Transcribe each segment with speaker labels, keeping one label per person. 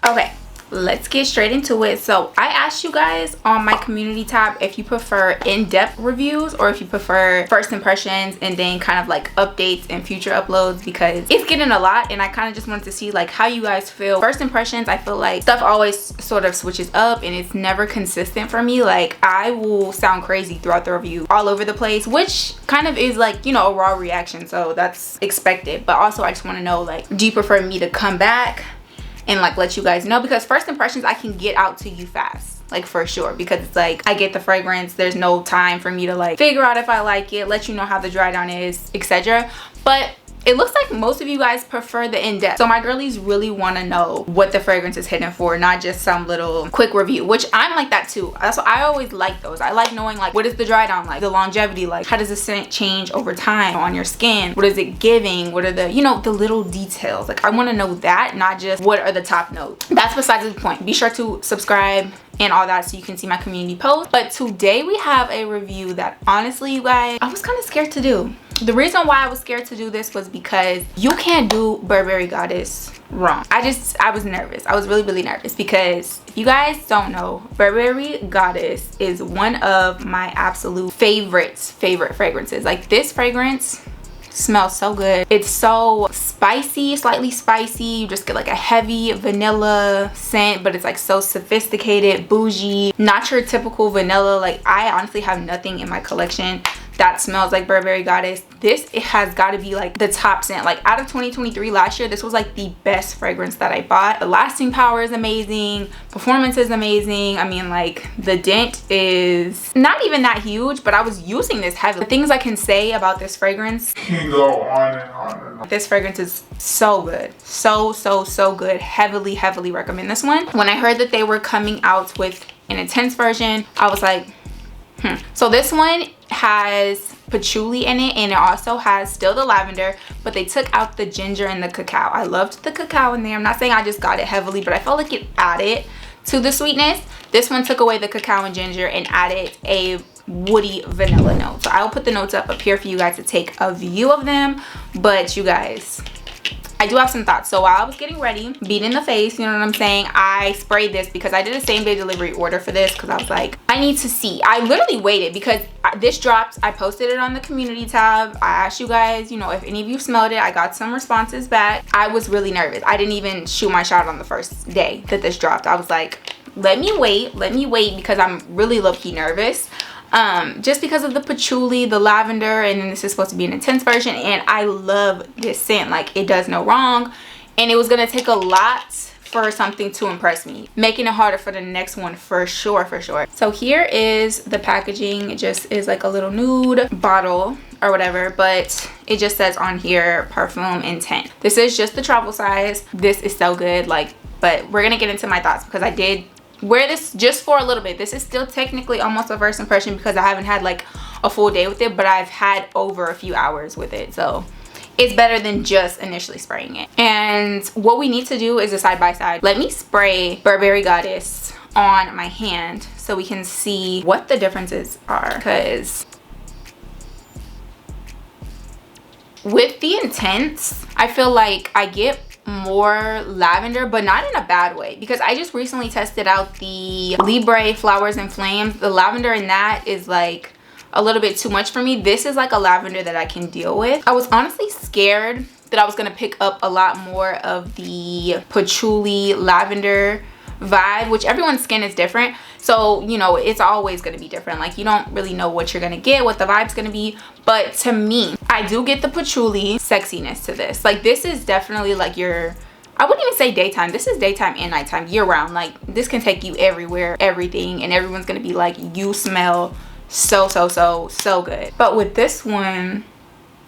Speaker 1: Okay, let's get straight into it. So I asked you guys on my community tab if you prefer in-depth reviews or if you prefer first impressions and then kind of like updates and future uploads, because it's getting a lot and I kind of just wanted to see like how you guys feel. First impressions, I feel like stuff always sort of switches up and it's never consistent for me. Like I will sound crazy throughout the review, all over the place, which kind of is like, you know, a raw reaction, so that's expected. But also I just want to know, like, do you prefer me to come back and like let you guys know? Because first impressions I can get out to you fast, like for sure, because it's like I get the fragrance, there's no time for me to like figure out if I like it, let you know how the dry down is, etc. But it looks like most of you guys prefer the in-depth, so my girlies really want to know what the fragrance is hitting for, not just some little quick review, which I'm like that too. That's what I always like those. I like knowing like what is the dry down like, the longevity, like how does the scent change over time on your skin, what is it giving, what are the, you know, the little details. Like I want to know that, not just what are the top notes. That's besides the point. Be sure to subscribe and all that so you can see my community post. But today we have a review that honestly, you guys, I was kind of scared to do. The reason why I was scared to do this was because you can't do Burberry Goddess wrong. I was nervous. I was really nervous because if you guys don't know, Burberry Goddess is one of my absolute favorite fragrances. Like this fragrance smells so good. It's so spicy, slightly spicy. You just get like a heavy vanilla scent, but it's like so sophisticated, bougie, not your typical vanilla. Like I honestly have nothing in my collection that smells like Burberry Goddess. This, it has got to be like the top scent. Like out of 2023 last year, this was like the best fragrance that I bought. The lasting power is amazing, performance is amazing. I mean, like the dent is not even that huge, but I was using this heavily. The things I can say about this fragrance can go on and on and on. This fragrance is so good, so good. Heavily recommend this one. When I heard that they were coming out with an intense version, I was like, So this one has patchouli in it and it also has still the lavender, but they took out the ginger and the cacao. I loved the cacao in there. I'm not saying I just got it heavily, but I felt like it added to the sweetness. This one took away the cacao and ginger and added a woody vanilla note. So I'll put the notes up here for you guys to take a view of them. But you guys, I do have some thoughts. So while I was getting ready, beat in the face, you know what I'm saying, I sprayed this because I did a same day delivery order for this because I was like, I need to see. I literally waited because this dropped. I posted it on the community tab. I asked you guys, you know, if any of you smelled it. I got some responses back. I was really nervous. I didn't even shoot my shot on the first day that this dropped. I was like, let me wait because I'm really low-key nervous. Just because of the patchouli, the lavender, and then this is supposed to be an intense version, and I love this scent. Like it does no wrong, and it was gonna take a lot for something to impress me, making it harder for the next one for sure. So here is the packaging. It just is like a little nude bottle or whatever, but it just says on here perfume intent. This is just the travel size. This is so good. Like, but we're gonna get into my thoughts because I did wear this just for a little bit. This is still technically almost a first impression because I haven't had like a full day with it, but I've had over a few hours with it, so it's better than just initially spraying it. And what we need to do is a side by side. Let me spray Burberry Goddess on my hand so we can see what the differences are, because with the intense, I feel like I get more lavender, but not in a bad way, because I just recently tested out the Libre Flowers and Flames. The lavender in that is like a little bit too much for me. This is like a lavender that I can deal with. I was honestly scared that I was gonna pick up a lot more of the patchouli lavender vibe, which everyone's skin is different, so you know it's always going to be different. Like you don't really know what you're going to get, what the vibe's going to be. But to me, I do get the patchouli sexiness to this. Like this is definitely like your, I wouldn't even say daytime, this is daytime and nighttime, year round. Like this can take you everywhere, everything, and everyone's going to be like, you smell so good. But with this one,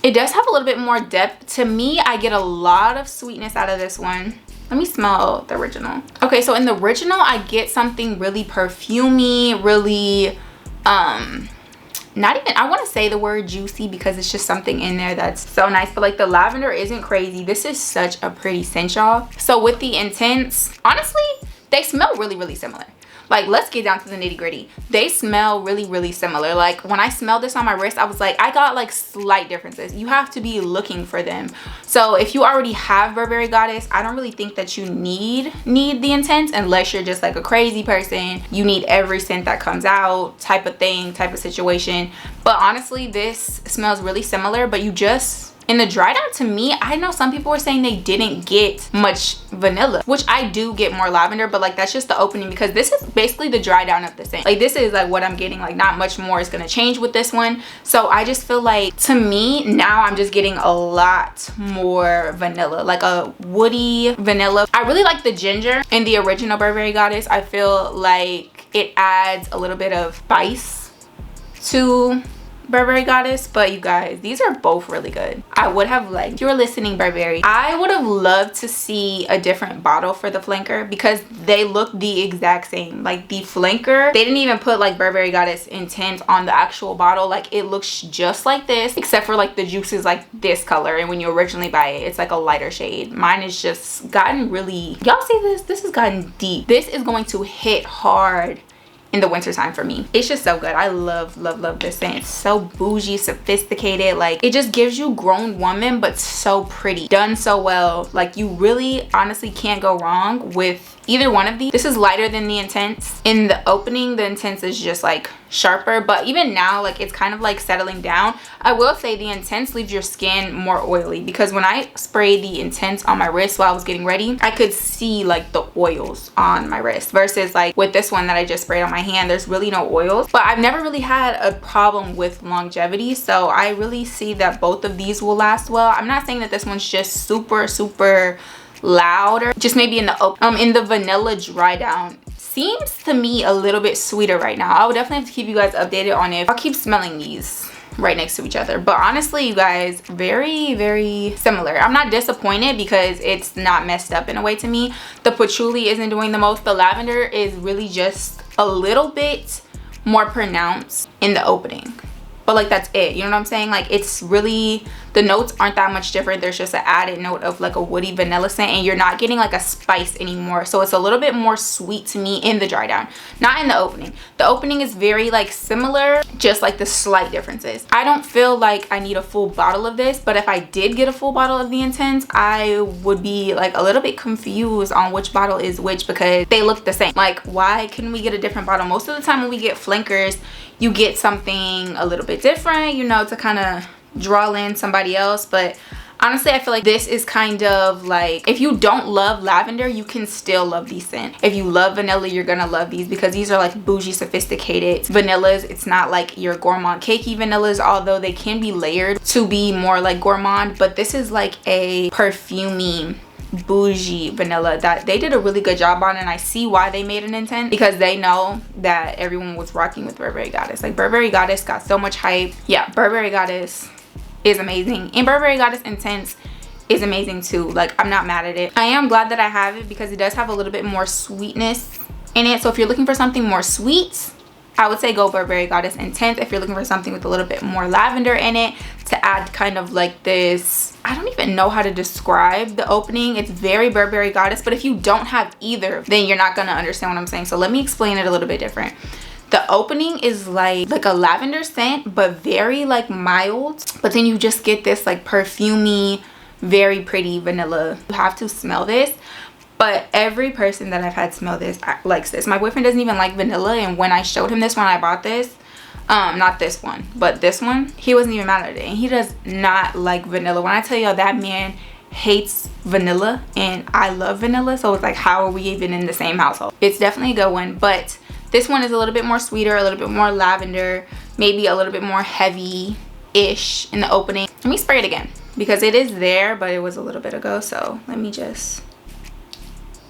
Speaker 1: it does have a little bit more depth. To me, I get a lot of sweetness out of this one. Let me smell the original. Okay, so in the original, I get something really perfumey, really, not even, I want to say the word juicy because it's just something in there that's so nice. But like the lavender isn't crazy. This is such a pretty scent, y'all. So with the intense, honestly, they smell really similar. Like, let's get down to the nitty-gritty. They smell really, really similar. Like, when I smelled this on my wrist, I was like, I got like slight differences. You have to be looking for them. So if you already have Burberry Goddess, I don't really think that you need the Intense, unless you're just like a crazy person. You need every scent that comes out type of thing, type of situation. But honestly, this smells really similar, but you just, in the dry down, to me, I know some people were saying they didn't get much vanilla, which I do get more lavender, but like that's just the opening, because this is basically the dry down of the scent. Like, this is like what I'm getting. Like, not much more is going to change with this one. So I just feel like, to me now, I'm just getting a lot more vanilla, like a woody vanilla. I really like the ginger in the original Burberry Goddess. I feel like it adds a little bit of spice to Burberry Goddess. But you guys, these are both really good. I would have liked, if you were listening, Burberry, I would have loved to see a different bottle for the flanker, because they look the exact same. Like, the flanker, they didn't even put like Burberry Goddess Intense on the actual bottle. Like, it looks just like this, except for like the juice is like this color, and when you originally buy it, it's like a lighter shade. Mine is just gotten really, y'all see this has gotten deep. This is going to hit hard in the winter time for me. It's just so good. I love this scent. It's so bougie, sophisticated. Like, it just gives you grown woman, but so pretty, done so well. Like, you really honestly can't go wrong with either one of these. This is lighter than the Intense. In the opening, the Intense is just like sharper, but even now, like, it's kind of like settling down. I will say the Intense leaves your skin more oily, because when I sprayed the Intense on my wrist while I was getting ready, I could see like the oils on my wrist, versus like with this one that I just sprayed on my hand, there's really no oils. But I've never really had a problem with longevity, so I really see that both of these will last well. I'm not saying that this one's just super louder, just maybe in the vanilla dry down seems to me a little bit sweeter right now. I would definitely have to keep you guys updated on it. I'll keep smelling these right next to each other, but honestly, you guys, very similar. I'm not disappointed because it's not messed up in a way to me. The patchouli isn't doing the most. The lavender is really just a little bit more pronounced in the opening, but like that's it, you know what I'm saying? Like, it's really, the notes aren't that much different. There's just an added note of like a woody vanilla scent, and you're not getting like a spice anymore. So it's a little bit more sweet to me in the dry down, not in the opening. The opening is very like similar, just like the slight differences. I don't feel like I need a full bottle of this, but if I did get a full bottle of the Intense, I would be like a little bit confused on which bottle is which, because they look the same. Like, why couldn't we get a different bottle? Most of the time when we get flankers, you get something a little bit different, you know, to kind of draw in somebody else. But honestly, I feel like this is kind of like, if you don't love lavender, you can still love these scents. If you love vanilla, you're gonna love these, because these are like bougie, sophisticated vanillas. It's not like your gourmand cakey vanillas, although they can be layered to be more like gourmand. But this is like a perfumey bougie vanilla that they did a really good job on, and I see why they made an Intense, because they know that everyone was rocking with Burberry Goddess. Like, Burberry Goddess got so much hype. Yeah, Burberry Goddess is amazing, and Burberry Goddess Intense is amazing too. Like, I'm not mad at it. I am glad that I have it, because it does have a little bit more sweetness in it. So if you're looking for something more sweet, I would say go Burberry Goddess Intense. If you're looking for something with a little bit more lavender in it to add kind of like this, I don't even know how to describe the opening. It's very Burberry Goddess, but if you don't have either, then you're not gonna understand what I'm saying. So let me explain it a little bit different. The opening is like a lavender scent, but very like mild, but then you just get this like perfumey, very pretty vanilla. You have to smell this. But every person that I've had smell this likes this. My boyfriend doesn't even like vanilla, and when I showed him this when I bought this, not this one, but this one, he wasn't even mad at it. And he does not like vanilla. When I tell y'all, that man hates vanilla, and I love vanilla, so it's like, how are we even in the same household? It's definitely a good one, but this one is a little bit more sweeter, a little bit more lavender, maybe a little bit more heavy-ish in the opening. Let me spray it again, because it is there, but it was a little bit ago, so let me just...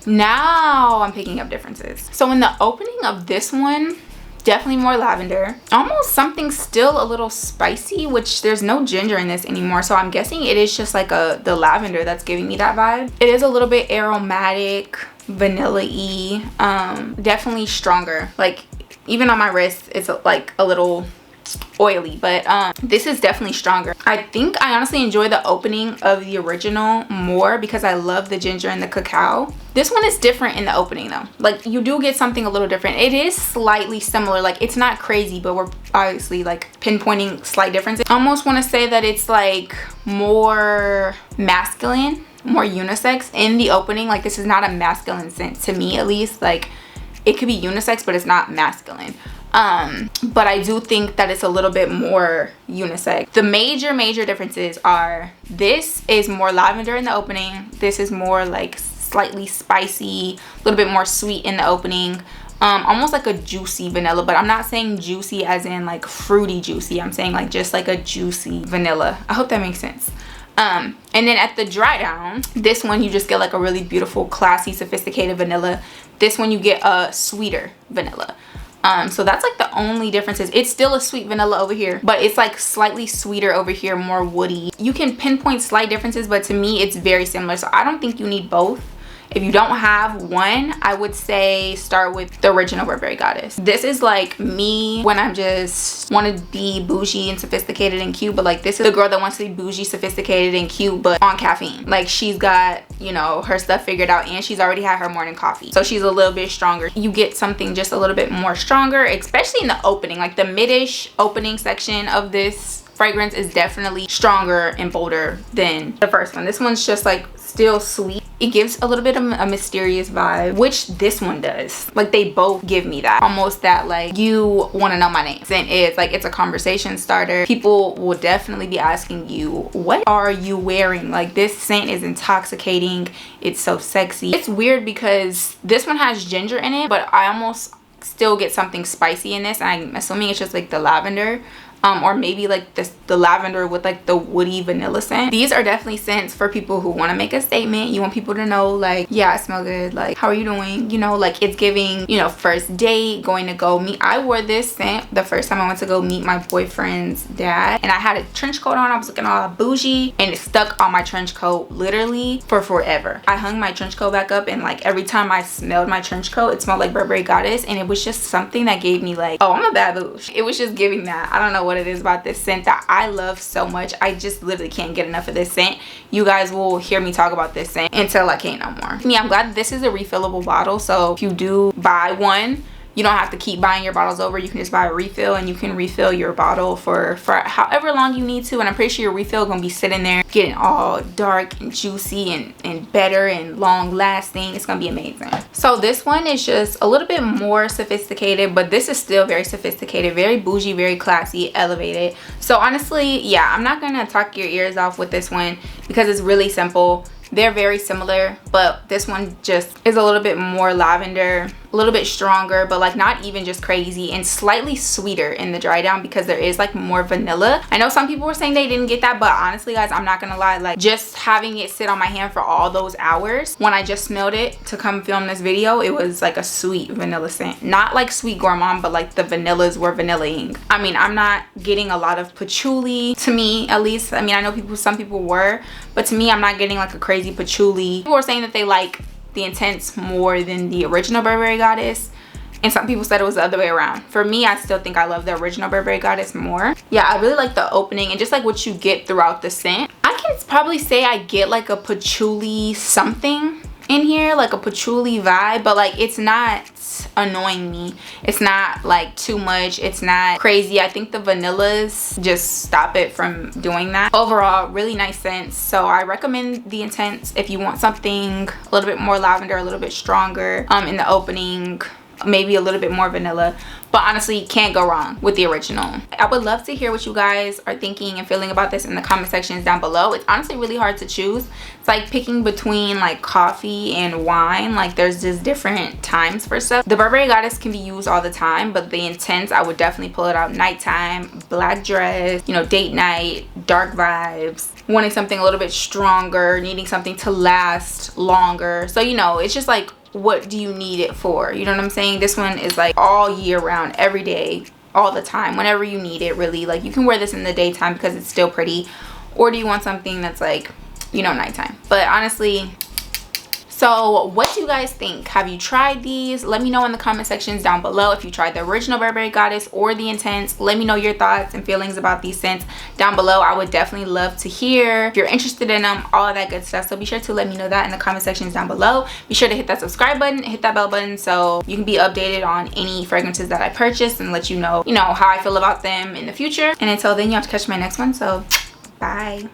Speaker 1: Now I'm picking up differences. So in the opening of this one, definitely more lavender, almost something still a little spicy, which there's no ginger in this anymore, so I'm guessing it is just like the lavender that's giving me that vibe. It is a little bit aromatic, vanilla-y, definitely stronger. Like, even on my wrist, it's like a little oily, but this is definitely stronger. I think I honestly enjoy the opening of the original more because I love the ginger and the cacao. This one is different in the opening though. Like, you do get something a little different. It is slightly similar, like it's not crazy, but we're obviously like pinpointing slight differences. I almost want to say that it's like more masculine, more unisex in the opening. Like, this is not a masculine scent to me, at least. Like, it could be unisex, but it's not masculine. But I do think that it's a little bit more unisex. The major differences are, this is more lavender in the opening, this is more like slightly spicy, a little bit more sweet in the opening, almost like a juicy vanilla, but I'm not saying juicy as in like fruity juicy, I'm saying like just like a juicy vanilla. I hope that makes sense. And then at the dry down, this one you just get like a really beautiful, classy, sophisticated vanilla. This one you get a sweeter vanilla. So that's like the only differences. It's still a sweet vanilla over here, but it's like slightly sweeter over here, more woody. You can pinpoint slight differences, but to me it's very similar, so I don't think you need both. If you don't have one, I would say start with the original Burberry Goddess. This is like me when I'm just want to be bougie and sophisticated and cute, but like this is the girl that wants to be bougie, sophisticated and cute, but on caffeine. Like, she's got, you know, her stuff figured out and she's already had her morning coffee, so she's a little bit stronger. You get something just a little bit more stronger, especially in the opening. Like, the mid-ish opening section of this fragrance is definitely stronger and bolder than the first one. This one's just like still sweet. It gives a little bit of a mysterious vibe, which this one does. Like, they both give me that, almost that like, you want to know my name. And it's like, it's a conversation starter. People will definitely be asking you, what are you wearing? Like, this scent is intoxicating, it's so sexy. It's weird because this one has ginger in it, but I almost still get something spicy in this, and I'm assuming it's just like the lavender. Or maybe like the lavender with like the woody vanilla scent. These are definitely scents for people who want to make a statement. You want people to know, like, yeah, I smell good, like, how are you doing, you know, like it's giving, you know, first date, going to go meet. I wore this scent the first time I went to go meet my boyfriend's dad, and I had a trench coat on. I was looking all bougie, and it stuck on my trench coat literally for forever. I hung my trench coat back up, and like every time I smelled my trench coat, it smelled like Burberry Goddess, and it was just something that gave me like, oh, I'm a bad bouge. It was just giving that. I don't know what it is about this scent that I love so much. I just literally can't get enough of this scent. You guys will hear me talk about this scent until I can't no more. Yeah, I'm glad this is a refillable bottle, so if you do buy one, you don't have to keep buying your bottles over. You can just buy a refill, and you can refill your bottle for however long you need to. And I'm pretty sure your refill is gonna be sitting there getting all dark and juicy and better and long lasting. It's gonna be amazing. So this one is just a little bit more sophisticated, but this is still very sophisticated, very bougie, very classy, elevated. So honestly, yeah, I'm not gonna talk your ears off with this one because it's really simple. They're very similar, but this one just is a little bit more lavender, a little bit stronger, but like not even just crazy, and slightly sweeter in the dry down because there is like more vanilla. I know some people were saying they didn't get that, but honestly guys, I'm not gonna lie, like just having it sit on my hand for all those hours, when I just smelled it to come film this video, it was like a sweet vanilla scent. Not like sweet gourmand, but like the vanillas were vanilla-ing. I mean, I'm not getting a lot of patchouli, to me at least. I mean, I know some people were, but to me, I'm not getting like a crazy patchouli. People were saying that they like the Intense more than the original Burberry Goddess, and some people said it was the other way around. For me, I still think I love the original Burberry Goddess more. Yeah, I really like the opening and just like what you get throughout the scent. I can probably say I get like a patchouli something in here, like a patchouli vibe, but like it's not annoying me. It's not like too much, it's not crazy. I think the vanillas just stop it from doing that. Overall, really nice scents, so I recommend the Intense if you want something a little bit more lavender, a little bit stronger in the opening, maybe a little bit more vanilla. But honestly, can't go wrong with the original. I would love to hear what you guys are thinking and feeling about this in the comment sections down below. It's honestly really hard to choose. It's like picking between like coffee and wine. Like there's just different times for stuff. The Burberry Goddess can be used all the time, but the Intense, I would definitely pull it out nighttime, black dress, you know, date night, dark vibes, wanting something a little bit stronger, needing something to last longer. So, you know, it's just like, what do you need it for? You know what I'm saying? This one is like all year round, every day, all the time, whenever you need it, really. Like you can wear this in the daytime because it's still pretty, or do you want something that's like, you know, nighttime? But honestly, So what do you guys think? Have you tried these? Let me know in the comment sections down below if you tried the original Burberry Goddess or the Intense. Let me know your thoughts and feelings about these scents down below. I would definitely love to hear if you're interested in them, all of that good stuff. So be sure to let me know that in the comment sections down below. Be sure to hit that subscribe button, hit that bell button, so you can be updated on any fragrances that I purchased and let you know how I feel about them in the future. And until then, you have to catch my next one. So bye.